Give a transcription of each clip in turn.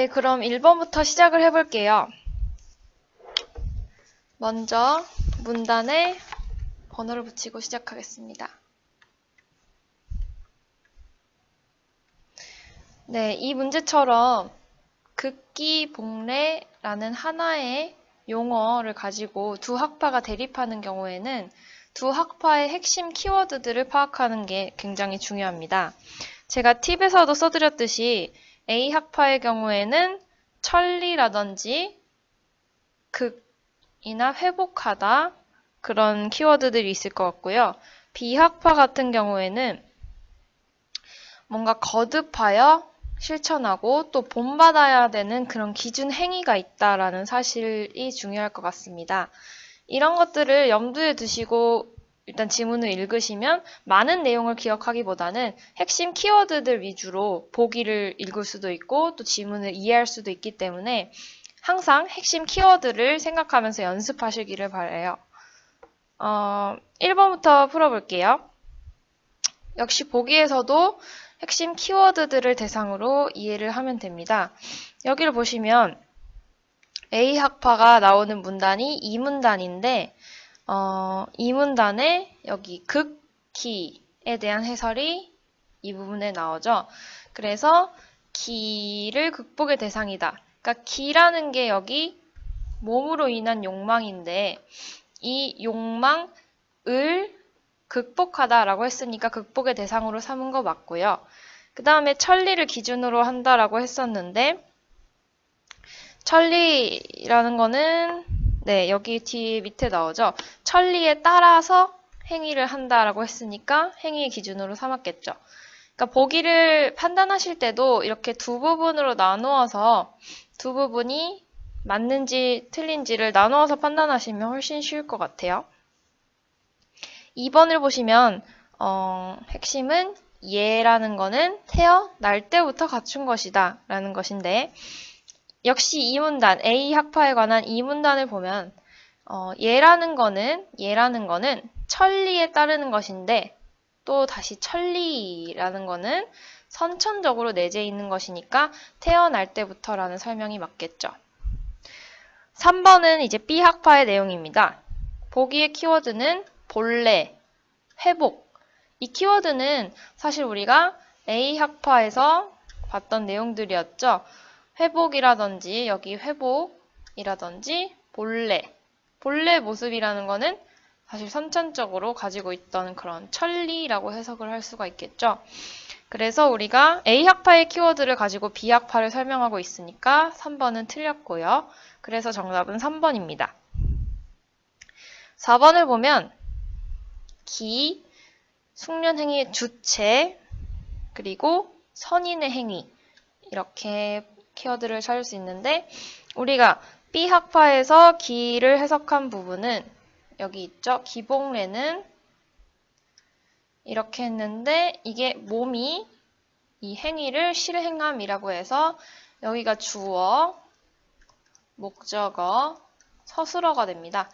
네, 그럼 1번부터 시작을 해볼게요. 먼저 문단에 번호를 붙이고 시작하겠습니다. 네, 이 문제처럼 극기복례라는 하나의 용어를 가지고 두 학파가 대립하는 경우에는 두 학파의 핵심 키워드들을 파악하는 게 굉장히 중요합니다. 제가 팁에서도 써드렸듯이 A학파의 경우에는 천리라든지 극이나 회복하다 그런 키워드들이 있을 것 같고요. B학파 같은 경우에는 뭔가 거듭하여 실천하고 또 본받아야 되는 그런 기준 행위가 있다라는 사실이 중요할 것 같습니다. 이런 것들을 염두에 두시고 일단 지문을 읽으시면 많은 내용을 기억하기보다는 핵심 키워드들 위주로 보기를 읽을 수도 있고 또 지문을 이해할 수도 있기 때문에 항상 핵심 키워드를 생각하면서 연습하시기를 바라요. 1번부터 풀어볼게요. 역시 보기에서도 핵심 키워드들을 대상으로 이해를 하면 됩니다. 여기를 보시면 A학파가 나오는 문단이 이 문단인데 이 문단에 여기 극기에 대한 해설이 이 부분에 나오죠. 그래서 기를 극복의 대상이다. 그러니까 기라는 게 여기 몸으로 인한 욕망인데 이 욕망을 극복하다라고 했으니까 극복의 대상으로 삼은 거 맞고요. 그 다음에 천리를 기준으로 한다라고 했었는데 천리라는 거는 네, 여기 뒤에 밑에 나오죠. 천리에 따라서 행위를 한다라고 했으니까 행위의 기준으로 삼았겠죠. 그러니까 보기를 판단하실 때도 이렇게 두 부분으로 나누어서 두 부분이 맞는지 틀린지를 나누어서 판단하시면 훨씬 쉬울 것 같아요. 2번을 보시면 핵심은 예라는 거는 태어날 때부터 갖춘 것이다 라는 것인데 역시 이 문단, A학파에 관한 이 문단을 보면 예라는 거는 천리에 따르는 것인데 또 다시 천리라는 거는 선천적으로 내재해 있는 것이니까 태어날 때부터라는 설명이 맞겠죠. 3번은 이제 B학파의 내용입니다. 보기의 키워드는 본래, 회복. 이 키워드는 사실 우리가 A학파에서 봤던 내용들이었죠. 회복이라든지 여기 회복이라든지 본래 모습이라는 거는 사실 선천적으로 가지고 있던 그런 천리라고 해석을 할 수가 있겠죠. 그래서 우리가 A학파의 키워드를 가지고 B학파를 설명하고 있으니까 3번은 틀렸고요. 그래서 정답은 3번입니다. 4번을 보면 기, 숙련행위의 주체, 그리고 선인의 행위 이렇게 키워드를 찾을 수 있는데 우리가 B학파에서 기를 해석한 부분은 여기 있죠. 기복례는 이렇게 했는데 이게 몸이 이 행위를 실행함이라고 해서 여기가 주어, 목적어, 서술어가 됩니다.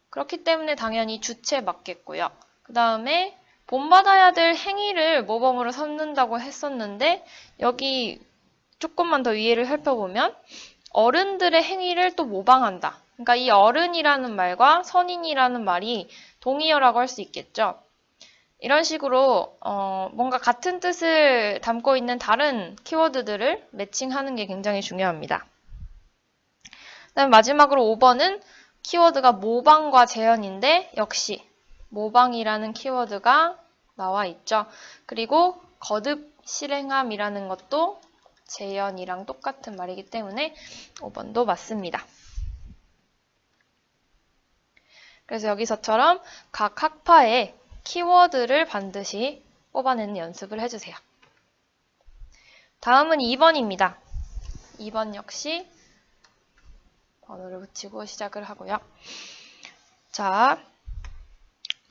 그렇기 때문에 당연히 주체 맞겠고요. 그 다음에 본받아야 될 행위를 모범으로 삼는다고 했었는데 여기 조금만 더 이해를 살펴보면 어른들의 행위를 또 모방한다. 그러니까 이 어른이라는 말과 선인이라는 말이 동의어라고 할 수 있겠죠. 이런 식으로 뭔가 같은 뜻을 담고 있는 다른 키워드들을 매칭하는 게 굉장히 중요합니다. 그다음에 마지막으로 5번은 키워드가 모방과 재현인데 역시 모방이라는 키워드가 나와 있죠. 그리고 거듭 실행함이라는 것도 재현이랑 똑같은 말이기 때문에 5번도 맞습니다. 그래서 여기서처럼 각 학파의 키워드를 반드시 뽑아내는 연습을 해주세요. 다음은 2번입니다. 2번 역시 번호를 붙이고 시작을 하고요. 자,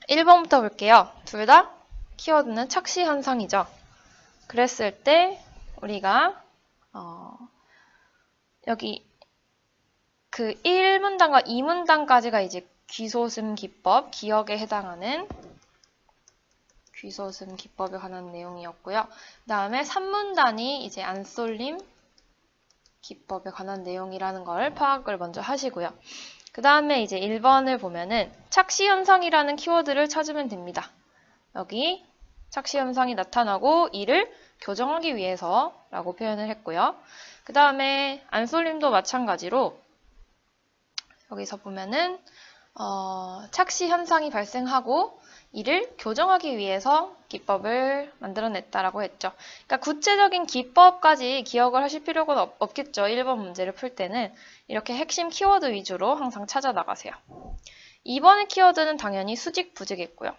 1번부터 볼게요. 둘 다 키워드는 착시현상이죠. 그랬을 때 우리가 여기 그 1문단과 2문단까지가 이제 귀소슴 기법, 기억에 해당하는 귀소슴 기법에 관한 내용이었고요. 그 다음에 3문단이 이제 안쏠림, 기법에 관한 내용이라는 걸 파악을 먼저 하시고요. 그 다음에 이제 1번을 보면은 착시 현상이라는 키워드를 찾으면 됩니다. 여기 착시 현상이 나타나고 이를 교정하기 위해서라고 표현을 했고요. 그 다음에 안쏠림도 마찬가지로 여기서 보면은 착시 현상이 발생하고 이를 교정하기 위해서 기법을 만들어냈다라고 했죠. 그러니까 구체적인 기법까지 기억을 하실 필요가 없겠죠. 1번 문제를 풀 때는 이렇게 핵심 키워드 위주로 항상 찾아 나가세요. 2번의 키워드는 당연히 수직 부재겠고요.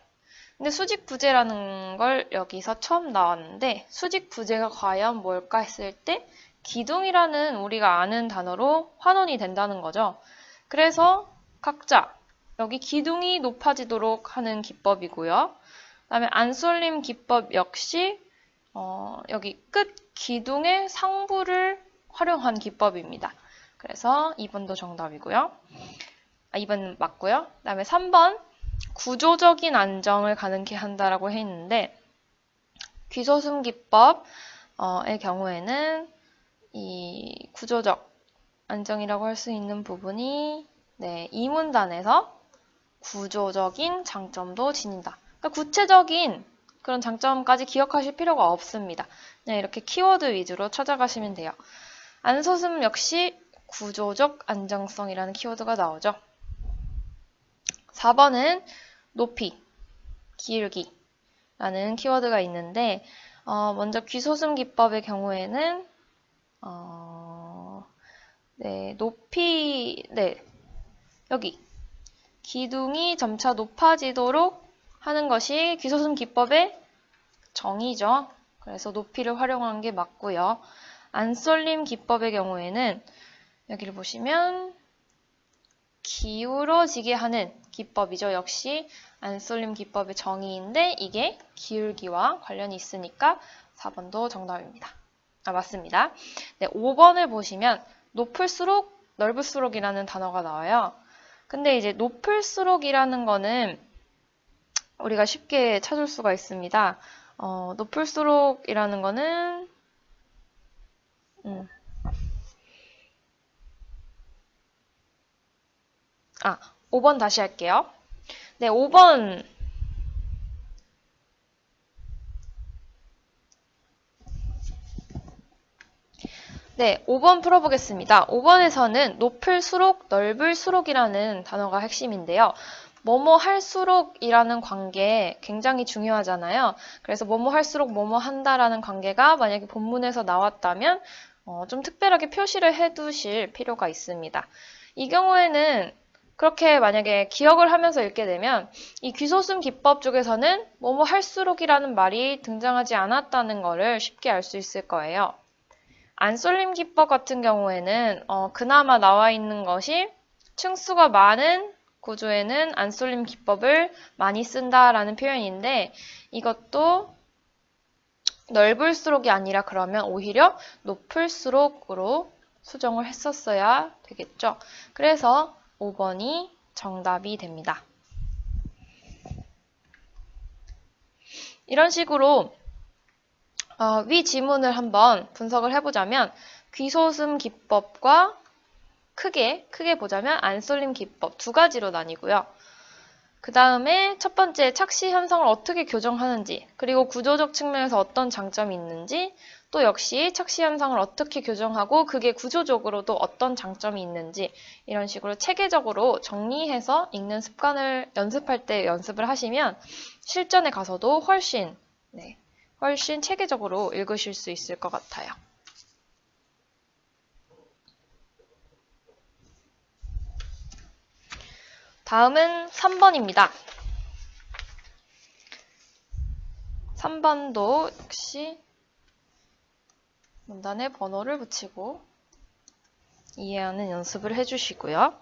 근데 수직 부재라는 걸 여기서 처음 나왔는데 수직 부재가 과연 뭘까 했을 때 기둥이라는 우리가 아는 단어로 환원이 된다는 거죠. 그래서 각자 여기 기둥이 높아지도록 하는 기법이고요. 그 다음에 안쏠림 기법 역시 여기 끝 기둥의 상부를 활용한 기법입니다. 그래서 2번도 정답이고요. 2번 맞고요. 그 다음에 3번 구조적인 안정을 가능케 한다라고 했는데 귀소슴 기법의 경우에는 이 구조적 안정이라고 할 수 있는 부분이 이 문단에서 구조적인 장점도 지닌다. 그러니까 구체적인 그런 장점까지 기억하실 필요가 없습니다. 그냥 이렇게 키워드 위주로 찾아가시면 돼요. 안소슴 역시 구조적 안정성이라는 키워드가 나오죠. 4번은 높이, 기울기라는 키워드가 있는데 먼저 귀소슴 기법의 경우에는 높이, 여기 기둥이 점차 높아지도록 하는 것이 귀소슴 기법의 정의죠. 그래서 높이를 활용한 게 맞고요. 안쏠림 기법의 경우에는 여기를 보시면 기울어지게 하는 기법이죠. 역시 안쏠림 기법의 정의인데 이게 기울기와 관련이 있으니까 4번도 정답입니다. 맞습니다. 5번을 보시면 높을수록 넓을수록이라는 단어가 나와요. 근데 이제 높을수록이라는 거는 우리가 쉽게 찾을 수가 있습니다. 높을수록이라는 거는 5번 다시 할게요. 5번 네, 5번 풀어보겠습니다. 5번에서는 높을수록, 넓을수록이라는 단어가 핵심인데요. 뭐뭐 할수록이라는 관계 굉장히 중요하잖아요. 그래서 뭐뭐 할수록 뭐뭐 한다라는 관계가 만약에 본문에서 나왔다면 좀 특별하게 표시를 해두실 필요가 있습니다. 이 경우에는 그렇게 만약에 기억을 하면서 읽게 되면 이 귀소슴 기법 쪽에서는 뭐뭐 할수록이라는 말이 등장하지 않았다는 것을 쉽게 알 수 있을 거예요. 안쏠림 기법 같은 경우에는 그나마 나와 있는 것이 층수가 많은 구조에는 안쏠림 기법을 많이 쓴다라는 표현인데 이것도 넓을수록이 아니라 그러면 오히려 높을수록으로 수정을 했었어야 되겠죠. 그래서 5번이 정답이 됩니다. 이런 식으로 위 지문을 한번 분석을 해보자면 귀소슴 기법과 크게 보자면 안쏠림 기법 두 가지로 나뉘고요. 그 다음에 첫 번째 착시 현상을 어떻게 교정하는지 그리고 구조적 측면에서 어떤 장점이 있는지 또 역시 착시 현상을 어떻게 교정하고 그게 구조적으로도 어떤 장점이 있는지 이런 식으로 체계적으로 정리해서 읽는 습관을 연습할 때 연습을 하시면 실전에 가서도 훨씬 체계적으로 읽으실 수 있을 것 같아요. 다음은 3번입니다. 3번도 역시 문단에 번호를 붙이고 이해하는 연습을 해주시고요.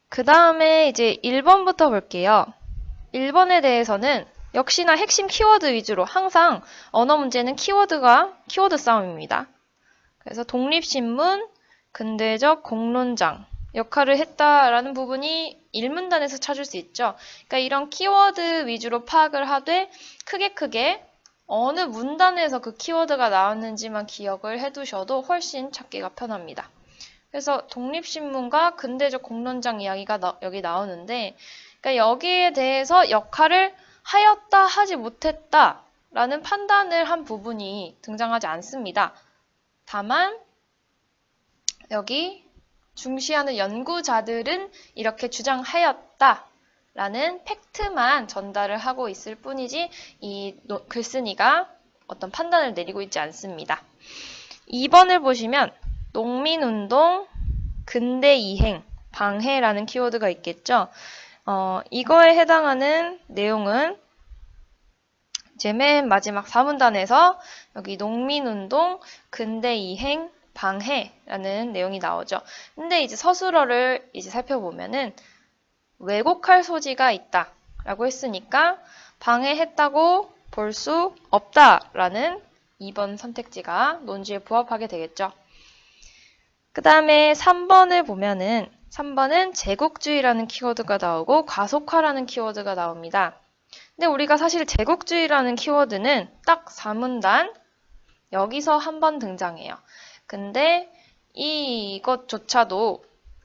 그 다음에 이제 1번부터 볼게요. 1번에 대해서는 역시나 핵심 키워드 위주로 항상 언어 문제는 키워드 싸움입니다. 그래서 독립신문, 근대적 공론장 역할을 했다라는 부분이 1문단에서 찾을 수 있죠. 그러니까 이런 키워드 위주로 파악을 하되 크게 어느 문단에서 그 키워드가 나왔는지만 기억을 해두셔도 훨씬 찾기가 편합니다. 그래서 독립신문과 근대적 공론장 이야기가 여기 나오는데, 그러니까 여기에 대해서 역할을 하였다, 하지 못했다 라는 판단을 한 부분이 등장하지 않습니다. 다만 여기 중시하는 연구자들은 이렇게 주장하였다 라는 팩트만 전달을 하고 있을 뿐이지 이 글쓴이가 어떤 판단을 내리고 있지 않습니다. 2번을 보시면 농민운동, 근대이행, 방해라는 키워드가 있겠죠. 이거에 해당하는 내용은 이제 맨 마지막 4문단에서 여기 농민운동, 근대이행, 방해라는 내용이 나오죠. 근데 이제 서술어를 이제 살펴보면은 왜곡할 소지가 있다 라고 했으니까 방해했다고 볼 수 없다라는 2번 선택지가 논지에 부합하게 되겠죠. 그 다음에 3번을 보면은 3번은 제국주의라는 키워드가 나오고 가속화라는 키워드가 나옵니다. 근데 우리가 사실 제국주의라는 키워드는 딱 4문단 여기서 한 번 등장해요. 근데 이것조차도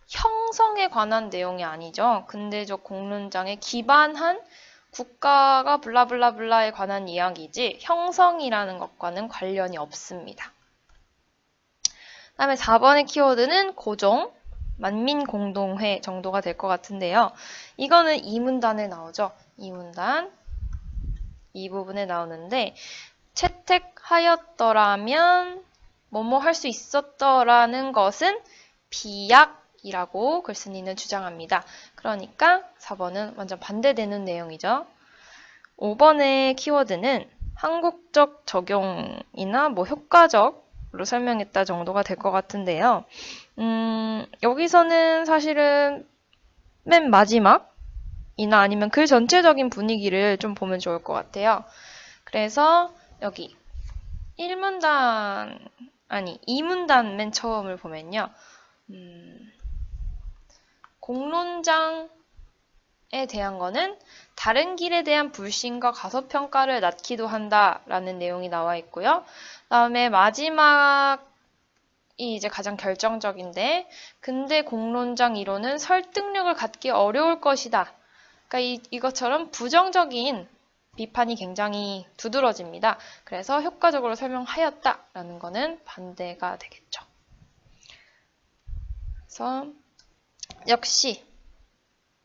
형성에 관한 내용이 아니죠. 근대적 공론장에 기반한 국가가 블라블라블라에 관한 이야기지 형성이라는 것과는 관련이 없습니다. 그 다음에 4번의 키워드는 고종, 만민공동회 정도가 될 것 같은데요. 이거는 2문단에 나오죠. 2문단 이 부분에 나오는데 채택하였더라면 뭐뭐 할 수 있었더라는 것은 비약이라고 글쓴이는 주장합니다. 그러니까 4번은 완전 반대되는 내용이죠. 5번의 키워드는 한국적 적용이나 뭐 효과적으로 설명했다 정도가 될 것 같은데요. 여기서는 사실은 맨 마지막이나 아니면 글 전체적인 분위기를 좀 보면 좋을 것 같아요. 그래서 여기 2문단 맨 처음을 보면요. 공론장에 대한 거는 다른 길에 대한 불신과 가소평가를 낳기도 한다라는 내용이 나와 있고요. 그 다음에 마지막이 이제 가장 결정적인데 근대 공론장 이론은 설득력을 갖기 어려울 것이다. 그러니까 이것처럼 부정적인 비판이 굉장히 두드러집니다. 그래서 효과적으로 설명하였다라는 거는 반대가 되겠죠. 그래서 역시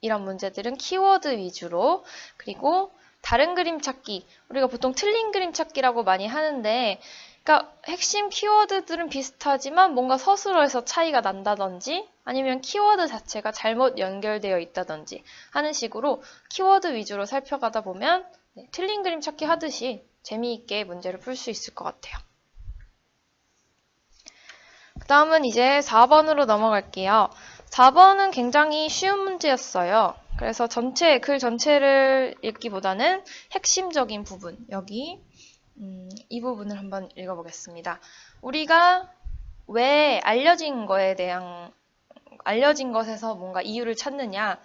이런 문제들은 키워드 위주로 그리고 다른 그림 찾기 우리가 보통 틀린 그림 찾기라고 많이 하는데 그러니까 핵심 키워드들은 비슷하지만 뭔가 서술어에서 차이가 난다든지 아니면 키워드 자체가 잘못 연결되어 있다든지 하는 식으로 키워드 위주로 살펴가다 보면 틀린 그림 찾기 하듯이 재미있게 문제를 풀 수 있을 것 같아요. 그 다음은 이제 4번으로 넘어갈게요. 4번은 굉장히 쉬운 문제였어요. 그래서 글 전체를 읽기보다는 핵심적인 부분, 여기 이 부분을 한번 읽어보겠습니다. 우리가 왜 알려진 것에서 뭔가 이유를 찾느냐,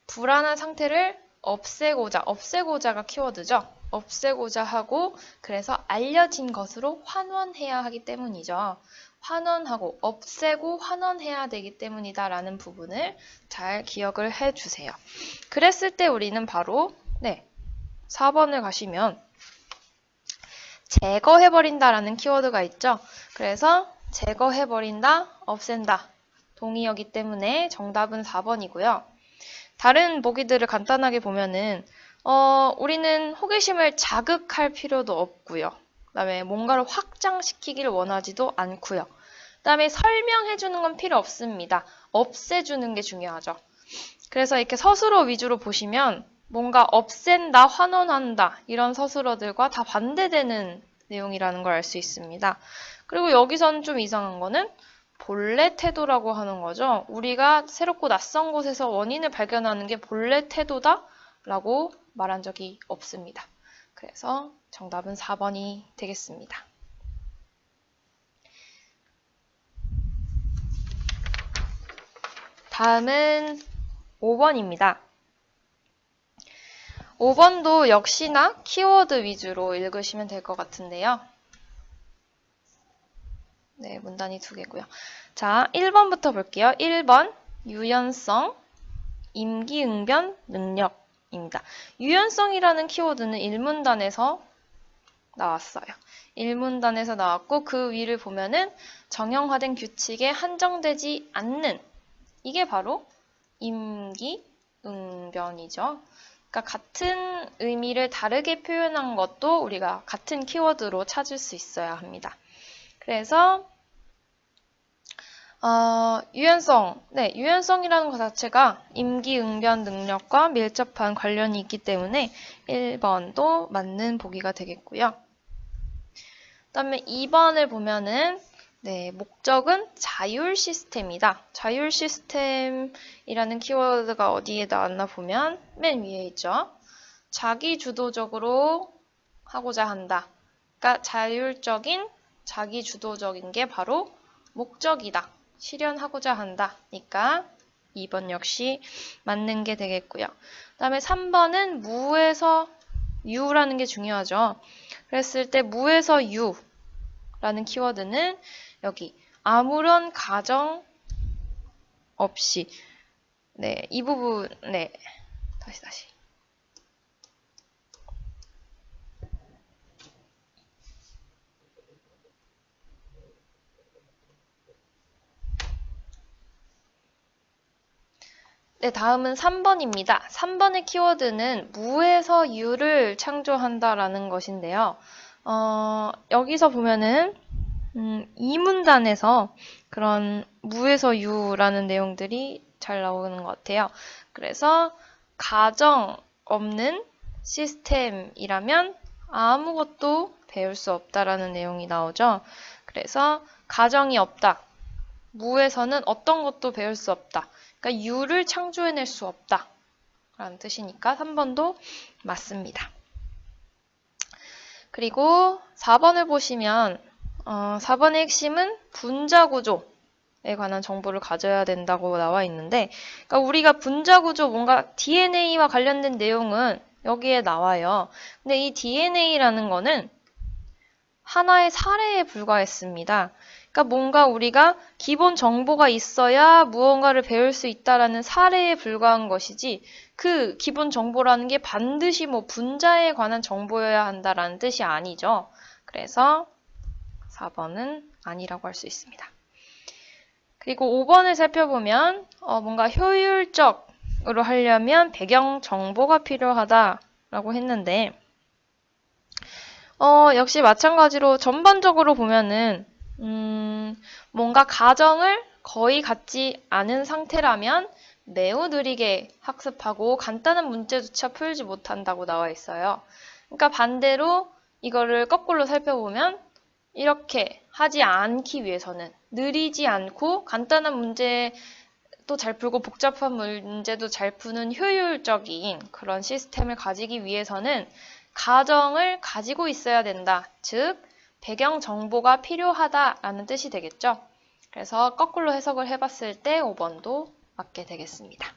불안한 상태를 없애고자가 키워드죠. 없애고자 하고 그래서 알려진 것으로 환원해야 하기 때문이죠. 환원하고 없애고 환원해야 되기 때문이다라는 부분을 잘 기억을 해주세요. 그랬을 때 우리는 바로 4번을 가시면 제거해버린다라는 키워드가 있죠. 그래서 제거해버린다, 없앤다 동의어기 때문에 정답은 4번이고요. 다른 보기들을 간단하게 보면은 우리는 호기심을 자극할 필요도 없고요. 그 다음에 뭔가를 확장시키기를 원하지도 않고요. 그 다음에 설명해주는 건 필요 없습니다. 없애주는 게 중요하죠. 그래서 이렇게 서술어 위주로 보시면 뭔가 없앤다, 환원한다 이런 서술어들과 다 반대되는 내용이라는 걸 알 수 있습니다. 그리고 여기서는 좀 이상한 거는 본래 태도라고 하는 거죠. 우리가 새롭고 낯선 곳에서 원인을 발견하는 게 본래 태도다 라고 말한 적이 없습니다. 그래서 정답은 4번이 되겠습니다. 다음은 5번입니다. 5번도 역시나 키워드 위주로 읽으시면 될 것 같은데요. 네, 문단이 2개고요. 자, 1번부터 볼게요. 1번, 유연성, 임기응변, 능력입니다. 유연성이라는 키워드는 1문단에서 나왔어요. 1문단에서 나왔고 그 위를 보면은 정형화된 규칙에 한정되지 않는 이게 바로 임기응변이죠. 그러니까 같은 의미를 다르게 표현한 것도 우리가 같은 키워드로 찾을 수 있어야 합니다. 그래서 유연성, 네, 유연성이라는 것 자체가 임기응변 능력과 밀접한 관련이 있기 때문에 1번도 맞는 보기가 되겠고요. 그 다음에 2번을 보면은 네, 목적은 자율 시스템이다. 자율 시스템이라는 키워드가 어디에 나왔나 보면 맨 위에 있죠. 자기 주도적으로 하고자 한다. 그러니까 자율적인, 자기 주도적인 게 바로 목적이다. 실현하고자 한다. 그러니까 2번 역시 맞는 게 되겠고요. 그 다음에 3번은 무에서 유라는 게 중요하죠. 그랬을 때 무에서 유라는 키워드는 여기 아무런 가정 없이 네, 이 부분 네. 다시 네, 다음은 3번입니다. 3번의 키워드는 무에서 유를 창조한다라는 것인데요. 여기서 보면은 이 문단에서 그런 무에서 유라는 내용들이 잘 나오는 것 같아요. 그래서 가정 없는 시스템이라면 아무것도 배울 수 없다라는 내용이 나오죠. 그래서 가정이 없다. 무에서는 어떤 것도 배울 수 없다. 그러니까 유를 창조해낼 수 없다. 라는 뜻이니까 3번도 맞습니다. 그리고 4번을 보시면 4번의 핵심은 분자 구조에 관한 정보를 가져야 된다고 나와 있는데 그러니까 우리가 분자 구조 뭔가 DNA와 관련된 내용은 여기에 나와요. 근데 이 DNA라는 거는 하나의 사례에 불과했습니다. 그러니까 뭔가 우리가 기본 정보가 있어야 무언가를 배울 수 있다라는 사례에 불과한 것이지 그 기본 정보라는 게 반드시 뭐 분자에 관한 정보여야 한다라는 뜻이 아니죠. 그래서 4번은 아니라고 할 수 있습니다. 그리고 5번을 살펴보면 뭔가 효율적으로 하려면 배경 정보가 필요하다라고 했는데 역시 마찬가지로 전반적으로 보면은 뭔가 가정을 거의 갖지 않은 상태라면 매우 느리게 학습하고 간단한 문제조차 풀지 못한다고 나와 있어요. 그러니까 반대로 이거를 거꾸로 살펴보면 이렇게 하지 않기 위해서는 느리지 않고 간단한 문제도 잘 풀고 복잡한 문제도 잘 푸는 효율적인 그런 시스템을 가지기 위해서는 가정을 가지고 있어야 된다. 즉, 배경 정보가 필요하다라는 뜻이 되겠죠. 그래서 거꾸로 해석을 해봤을 때 5번도 맞게 되겠습니다.